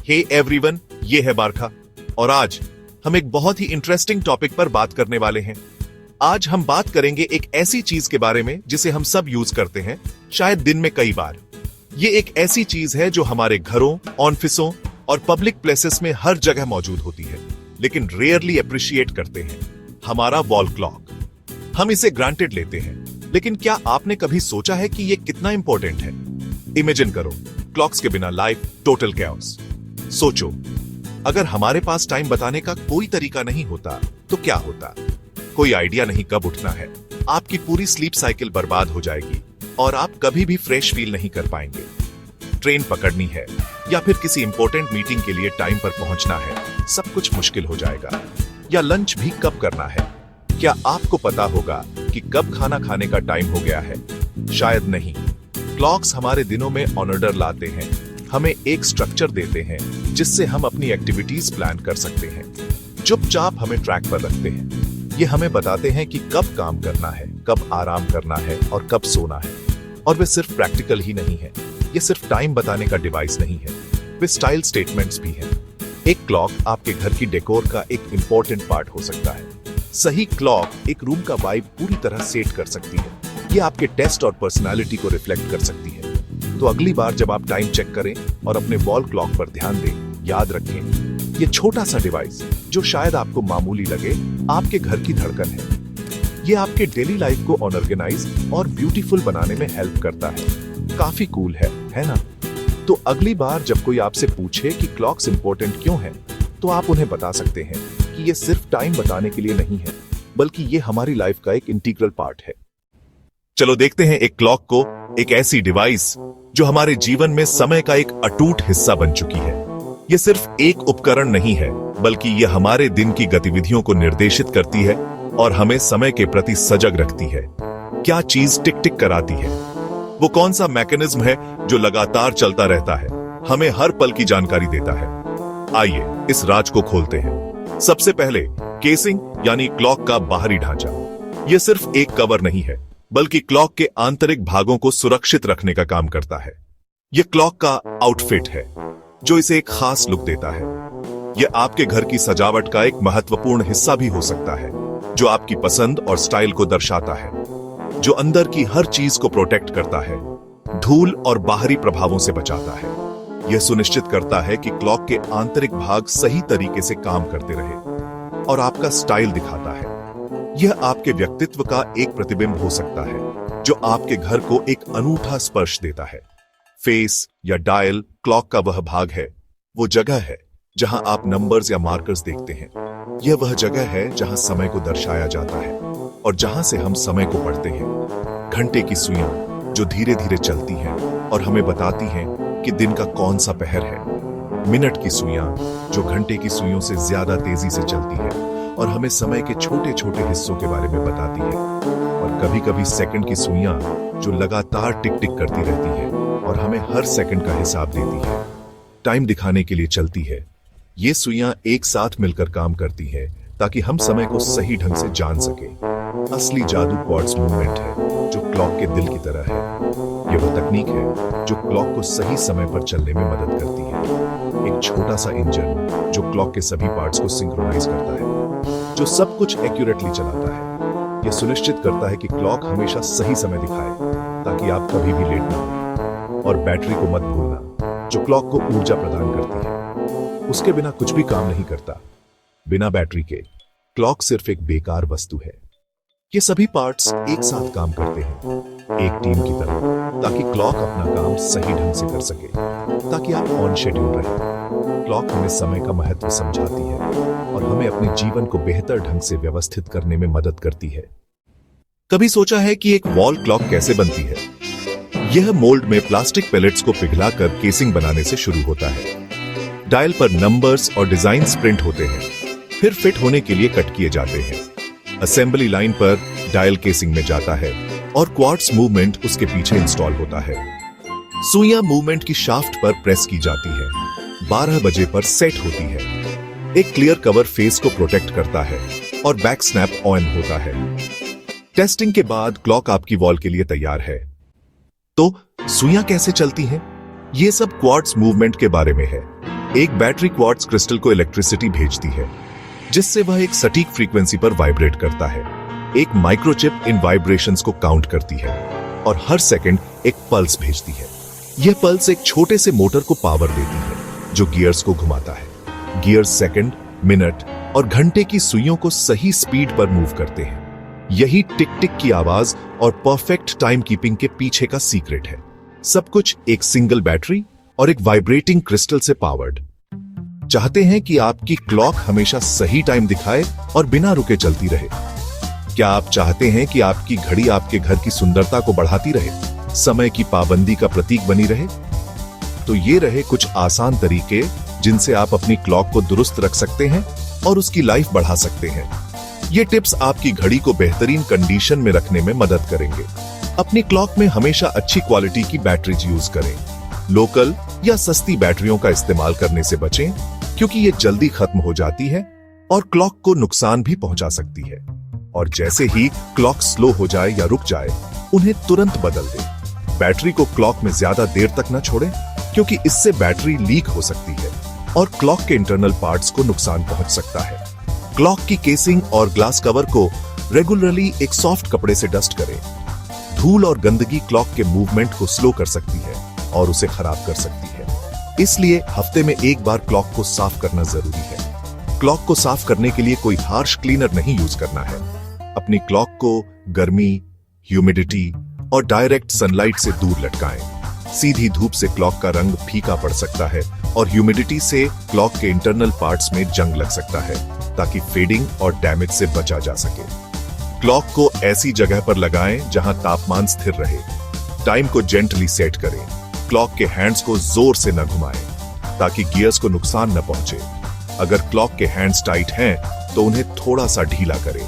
Hey everyone, ये है बारखा और आज हम एक बहुत ही इंटरेस्टिंग टॉपिक पर बात करने वाले हैं। आज हम बात करेंगे एक ऐसी चीज के बारे में जिसे हम सब यूज करते हैं, शायद दिन में कई बार। ये एक ऐसी चीज है जो हमारे घरों, ऑफिसों और पब्लिक प्लेसेस में हर जगह मौजूद होती है, लेकिन रेयरली अप्रिशिएट करते हैं। हमारा वॉल क्लॉक। हम इसे ग्रांटेड लेते हैं, लेकिन क्या आपने कभी सोचा है कि ये कितना इंपॉर्टेंट है? इमेजिन करो, क्लॉक्स के बिना लाइफ टोटल कैओस। सोचो, अगर हमारे पास टाइम बताने का कोई तरीका नहीं होता तो क्या होता? कोई आइडिया नहीं कब उठना है, आपकी पूरी स्लीप साइकिल बर्बाद हो जाएगी और आप कभी भी फ्रेश फील नहीं कर पाएंगे। ट्रेन पकड़नी है या फिर किसी इंपॉर्टेंट मीटिंग के लिए टाइम पर पहुंचना है, सब कुछ मुश्किल हो जाएगा। या लंच भी कब करना है? क्या आपको पता होगा कि कब खाना खाने का टाइम हो गया है? शायद नहीं। क्लॉक्स हमारे दिनों में ऑर्डर लाते हैं, हमें एक स्ट्रक्चर देते हैं जिससे हम अपनी एक्टिविटीज प्लान कर सकते हैं। चुपचाप हमें ट्रैक पर रखते हैं। ये हमें बताते हैं कि कब काम करना है, कब आराम करना है और कब सोना है। और वे सिर्फ प्रैक्टिकल ही नहीं है, ये सिर्फ टाइम बताने का डिवाइस नहीं है, वे स्टाइल स्टेटमेंट्स भी हैं। एक क्लॉक आपके घर की डेकोर का एक इंपॉर्टेंट पार्ट हो सकता है। सही क्लॉक एक रूम का वाइब पूरी तरह सेट कर सकती है। ये आपके टेस्ट और पर्सनालिटी को रिफ्लेक्ट कर सकती है। तो अगली बार जब आप टाइम चेक करें और अपने वॉल क्लॉक पर ध्यान दें, याद रखें, ये छोटा सा डिवाइस जो शायद आपको मामूली लगे, आपके घर की धड़कन है। ये आपके डेली लाइफ को ऑर्गेनाइज और ब्यूटीफुल बनाने में हेल्प करता है। काफी कूल है ना? तो अगली बार जब कोई आपसे पूछे कि क्लॉक्स इंपॉर्टेंट क्यों है, तो आप उन्हें बता सकते हैं कि ये सिर्फ टाइम बताने के लिए नहीं है, बल्कि ये हमारी लाइफ का एक इंटीग्रल पार्ट है। चलो देखते हैं एक क्लॉक को, एक ऐसी डिवाइस जो हमारे जीवन में समय का एक अटूट हिस्सा बन चुकी है। ये सिर्फ एक उपकरण नहीं है, बल्कि ये हमारे दिन की गतिविधियों को निर्देशित करती है और हमें समय के प्रति सजग रखती है। क्या चीज टिक टिक कराती है? वो कौन सा मैकेनिज्म है जो लगातार चलता रहता है, हमें हर पल की जानकारी देता है? आइए इस राज को खोलते हैं। सबसे पहले केसिंग यानी क्लॉक का बाहरी ढांचा। यह सिर्फ एक कवर नहीं है, बल्कि क्लॉक के आंतरिक भागों को सुरक्षित रखने का काम करता है। यह क्लॉक का आउटफिट है जो इसे एक खास लुक देता है। यह आपके घर की सजावट का एक महत्वपूर्ण हिस्सा भी हो सकता है, जो आपकी पसंद और स्टाइल को दर्शाता है, जो अंदर की हर चीज को प्रोटेक्ट करता है, धूल और बाहरी प्रभावों से बचाता है। यह सुनिश्चित करता है कि क्लॉक के आंतरिक भाग सही तरीके से काम करते रहे और आपका स्टाइल दिखाता है। यह आपके व्यक्तित्व का एक प्रतिबिंब हो सकता है, जो आपके घर को एक अनूठा स्पर्श देता है। फेस या डायल क्लॉक का वह भाग है, वो जगह है जहां आप नंबर्स या मार्कर्स देखते हैं। यह वह जगह है जहां समय को दर्शाया जाता है और जहां से हम समय को पढ़ते हैं। घंटे की सुइयां जो धीरे धीरे चलती हैं और हमें बताती हैं कि दिन का कौन सा पहर है। मिनट की सुइयां जो घंटे की सुइयों से ज्यादा तेजी से चलती है और हमें समय के छोटे छोटे हिस्सों के बारे में बताती है। और कभी कभी सेकंड की सुइयां जो लगातार टिक टिक करती रहती है और हमें हर सेकंड का हिसाब देती है, टाइम दिखाने के लिए चलती है। ये सुइयां एक साथ मिलकर काम करती है ताकि हम समय को सही ढंग से जान सके। असली जादू क्वार्ट्ज मूवमेंट है, जो क्लॉक के दिल की तरह है। यह वो तकनीक है जो क्लॉक को सही समय पर चलने में मदद करती है। एक छोटा सा इंजन जो क्लॉक के सभी पार्ट्स को सिंक्रोनाइज करता है, जो सब कुछ एक्यूरेटली चलाता है। यह सुनिश्चित करता है कि क्लॉक हमेशा सही समय दिखाए ताकि आप कभी भी लेट ना हो। और बैटरी को मत भूलना, जो क्लॉक को ऊर्जा प्रदान करती है। उसके बिना कुछ भी काम नहीं करता। बिना बैटरी के क्लॉक सिर्फ एक बेकार वस्तु है। ये सभी पार्ट्स एक साथ काम करते हैं, एक टीम की तरह, ताकि क्लॉक अपना काम सही ढंग से कर सके, ताकि आप ऑन शेड्यूल रहें। क्लॉक हमें समय का महत्व समझाती है और हमें अपने जीवन को बेहतर ढंग से व्यवस्थित करने में मदद करती है। कभी सोचा है कि एक वॉल क्लॉक कैसे बनती है? यह मोल्ड में प्लास्टिक पेलेट्स को पिघलाकर केसिंग बनाने से शुरू होता है। डायल पर नंबर्स और डिजाइन प्रिंट होते हैं, फिर फिट होने के लिए कट किए जाते हैं। असेंबली लाइन पर डायल केसिंग में जाता है और क्वार्ट्ज मूवमेंट उसके पीछे इंस्टॉल होता है। सुइयां मूवमेंट की शाफ्ट पर प्रेस की जाती है, 12 बजे पर सेट होती है। एक क्लियर कवर फेस को प्रोटेक्ट करता है और बैक स्नैप ऑन होता है। टेस्टिंग के बाद क्लॉक आपकी वॉल के लिए तैयार है। तो सुइयां कैसे चलती हैं? ये सब क्वार्ट्ज मूवमेंट के बारे में है। एक बैटरी क्वार्ट्ज क्रिस्टल को इलेक्ट्रिसिटी भेजती है, जिससे वह एक सटीक फ्रीक्वेंसी पर वाइब्रेट करता है। एक माइक्रोचिप इन वाइब्रेशंस को काउंट करती है और हर सेकंड एक पल्स भेजती है। यह पल्स एक छोटे से मोटर को पावर देती है, जो गियर्स को घुमाता है। गियर्स सेकंड, मिनट और घंटे की सुइयों को सही स्पीड पर मूव करते हैं। यही टिक टिक की आवाज और परफेक्ट टाइम कीपिंग के पीछे का सीक्रेट है। सब कुछ एक सिंगल बैटरी और एक वाइब्रेटिंग क्रिस्टल से पावर्ड। चाहते हैं कि आपकी क्लॉक हमेशा सही टाइम दिखाए और बिना रुके चलती रहे? क्या आप चाहते हैं कि आपकी घड़ी आपके घर की सुंदरता को बढ़ाती रहे, समय की पाबंदी का प्रतीक बनी रहे? तो ये रहे कुछ आसान तरीके जिनसे आप अपनी क्लॉक को दुरुस्त रख सकते हैं और उसकी लाइफ बढ़ा सकते हैं। ये टिप्स आपकी घड़ी को बेहतरीन कंडीशन में रखने में मदद करेंगे। अपनी क्लॉक में हमेशा अच्छी क्वालिटी की बैटरीज यूज करें। लोकल या सस्ती बैटरियों का इस्तेमाल करने से बचें, क्योंकि ये जल्दी खत्म हो जाती है और क्लॉक को नुकसान भी पहुंचा सकती है। और जैसे ही क्लॉक स्लो हो जाए या रुक जाए, उन्हें तुरंत बदल दें। बैटरी को क्लॉक में ज्यादा देर तक न छोड़ें, क्योंकि इससे बैटरी लीक हो सकती है और क्लॉक के इंटरनल पार्ट्स को नुकसान पहुंच सकता है। क्लॉक की केसिंग और ग्लास कवर को रेगुलरली एक सॉफ्ट कपड़े से डस्ट करें। धूल और गंदगी क्लॉक के मूवमेंट को स्लो कर सकती है और उसे खराब कर सकती है। इसलिए हफ्ते में एक बार क्लॉक को साफ करना जरूरी है। क्लॉक को साफ करने के लिए कोई हार्श क्लीनर नहीं यूज करना है। अपनी क्लॉक को गर्मी, ह्यूमिडिटी और डायरेक्ट सनलाइट से दूर लटकाएं। सीधी धूप से क्लॉक का रंग फीका पड़ सकता है और ह्यूमिडिटी से क्लॉक के इंटरनल पार्ट्स में जंग लग सकता है, ताकि फेडिंग और डैमेज से बचा जा सके। क्लॉक को ऐसी जगह पर लगाएं जहां तापमान स्थिर रहे। टाइम को जेंटली सेट करें। क्लॉक के हैंड्स को जोर से न घुमाएं, ताकि गियर्स को नुकसान न पहुंचे। अगर क्लॉक के हैंड्स टाइट हैं, तो उन्हें थोड़ा सा ढीला करें।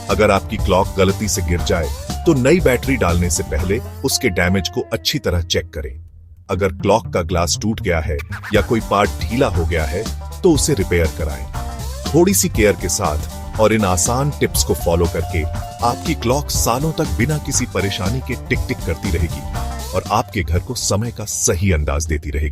अगर आपकी क्लॉक गलती से गिर जाए, तो नई बैटरी डालने से पहले उसके डैमेज को अच्छी तरह चेक करें। अगर क्लॉक का ग्लास टूट गया है या कोई पार्ट ढीला हो गया है, तो उसे रिपेयर कराएं। थोड़ी सी केयर के साथ और इन आसान टिप्स को फॉलो करके आपकी क्लॉक सालों तक बिना किसी परेशानी के टिक टिक करती रहेगी और आपके घर को समय का सही अंदाज देती रहेगी।